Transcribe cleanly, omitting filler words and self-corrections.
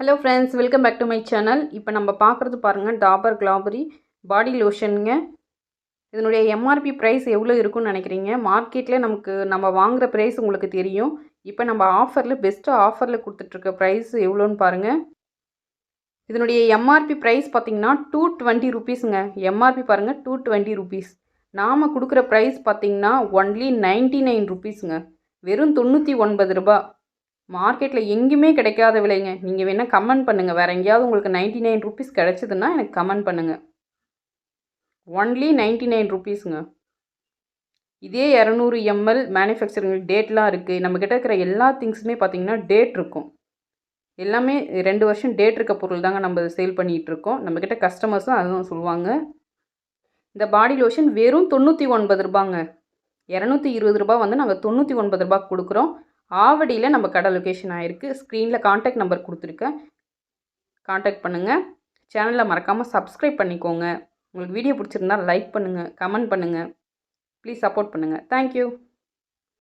Hello friends, welcome back to my channel. இப்போ நம்ம பார்க்குறது பாருங்கள், டாபர் கிளாபரி பாடி லோஷனுங்க. இதனுடைய எம்ஆர்பி ப்ரைஸ் எவ்வளோ இருக்குன்னு நினைக்கிறீங்க? மார்க்கெட்டில் நம்ம வாங்குகிற ப்ரைஸ் உங்களுக்கு தெரியும். இப்போ நம்ம பெஸ்ட்டு ஆஃபரில் கொடுத்துட்ருக்க ப்ரைஸ் எவ்வளோன்னு பாருங்கள். இதனுடைய எம்ஆர்பி ப்ரைஸ் பார்த்திங்கன்னா 220 ருபீஸுங்க. எம்ஆர்பி பாருங்கள், 220 ருபீஸ். நாம் கொடுக்குற ப்ரைஸ் பார்த்திங்கன்னா ஒன்லி 99 ருபீஸுங்க. வெறும் 99 ரூபா. மார்க்கெட்டில் எங்கேயுமே கிடைக்காத விலைங்க. நீங்கள் வேணால் கமெண்ட் பண்ணுங்கள், வேறு எங்கேயாவது உங்களுக்கு 99 ருபீஸ் கிடச்சிதுன்னா எனக்கு கமெண்ட் பண்ணுங்கள். ஒன்லி 99 ருபீஸுங்க. இதே 200 ml மேனுஃபேக்சரிங் டேட்லாம் இருக்குது. நம்மக்கிட்ட இருக்கிற எல்லா திங்ஸுமே பார்த்திங்கன்னா டேட் இருக்கும். எல்லாமே 2 வருஷம் டேட் இருக்க பொருள் தாங்க நம்ம சேல் பண்ணிகிட்ருக்கோம். நம்மக்கிட்ட கஸ்டமர்ஸும் அதுவும் சொல்லுவாங்க. இந்த பாடி லோஷன் வெறும் 99 ரூபாங்க. 220 ரூபா வந்து நாங்கள் 99 ரூபாய்க்கு கொடுக்குறோம். ஆவடியில் நம்ம கடை லொக்கேஷன் ஆகிருக்கு. ஸ்க்ரீனில் காண்டாக்ட் நம்பர் கொடுத்துருக்கேன், காண்டாக்ட் பண்ணுங்கள். சேனலில் மறக்காமல் சப்ஸ்கிரைப் பண்ணிக்கோங்க. உங்களுக்கு வீடியோ பிடிச்சிருந்தா லைக் பண்ணுங்கள், கமெண்ட் பண்ணுங்கள். ப்ளீஸ் சப்போர்ட் பண்ணுங்கள். தேங்க்யூ.